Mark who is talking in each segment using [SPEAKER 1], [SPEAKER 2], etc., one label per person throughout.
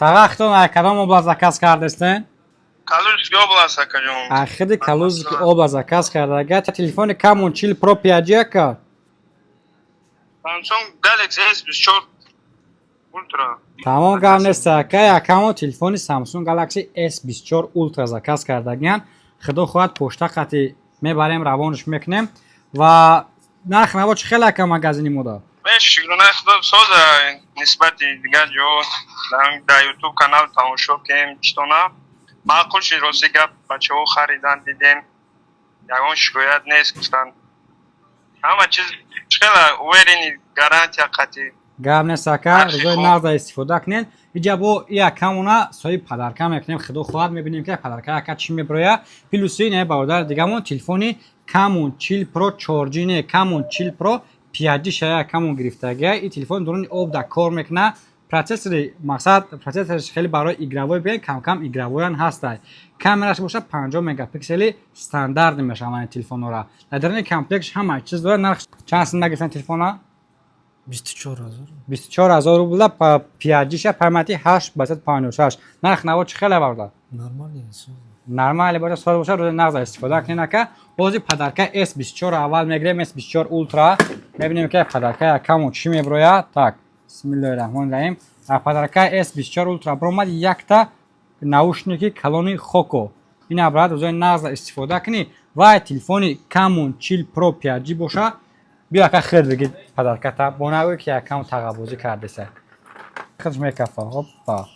[SPEAKER 1] Тағақтон кадом област заказ кардестен?
[SPEAKER 2] Калужский область, акажон.
[SPEAKER 1] Ахиди Калужский область заказ карда. Гача телефони камон чил про 5G ка?
[SPEAKER 2] Samsung Galaxy S24 Ultra.
[SPEAKER 1] Тамом гап нест ака, якамо телефони Samsung Galaxy S24 Ultra заказ кардаган. Худо хоҳад пошта қати мебарем равонш мекунем ва нарх наво чӣ хеле ака магазини мода?
[SPEAKER 2] Шукрона худо соза нисбати дигар ҷо дар YouTube канал тамошо кем читона. Маъқул шуд рости гап бачаҳо харидан дидем. Ягон шикоят нест гуфтан. Ҳама чиз хеле уверени гарантия қати.
[SPEAKER 1] Гап нест ака, рӯзои нағда истифода кунед. Иҷа бо и акамона соҳиби падарка мекунем. Худо хоҳад мебинем ки падарка ака чӣ мебирояд. Плюси не бародар дигамон телефони Camon Chill Pro 4G не Camon Chill Pro 5G шая Camon гирифтагия. И телефон дуруни об да кор мекуна. Процессори мақсад процессориш хеле барои игравой биен кам игравоян ҳастай. Камераш боша 50 мегапиксели стандарт мешаванд телефонора. Дар даруни комплектш ҳама чиз дорад. Нарх чанд сум нагирифтан телефона? 24000 рубл 5G ша памяти 8/56. Нарх наво чӣ хеле бародар? Нормали боша соз боша рӯзи нағза истифода кунед ака. Ҳозир падарка S24 аввал мегирем S24 Ultra. Мебинем ки падарка якамо чӣ мебирояд. Так, бисмиллаҳирраҳмонирраҳим. Падарка S24 Ultra бромад якта наушники калони Хоко. Ина барояд рӯзои нағза истифода кунӣ. Ва телефони Camon Chill Pro 5G боша. Бия ака хел бигид падарката бо навое ки якам тағабозӣ кардеса. Худш мекафа. Хоппа.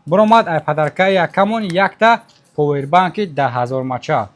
[SPEAKER 1] Бромад ай падарка якамон якта повербанки 10000 мача.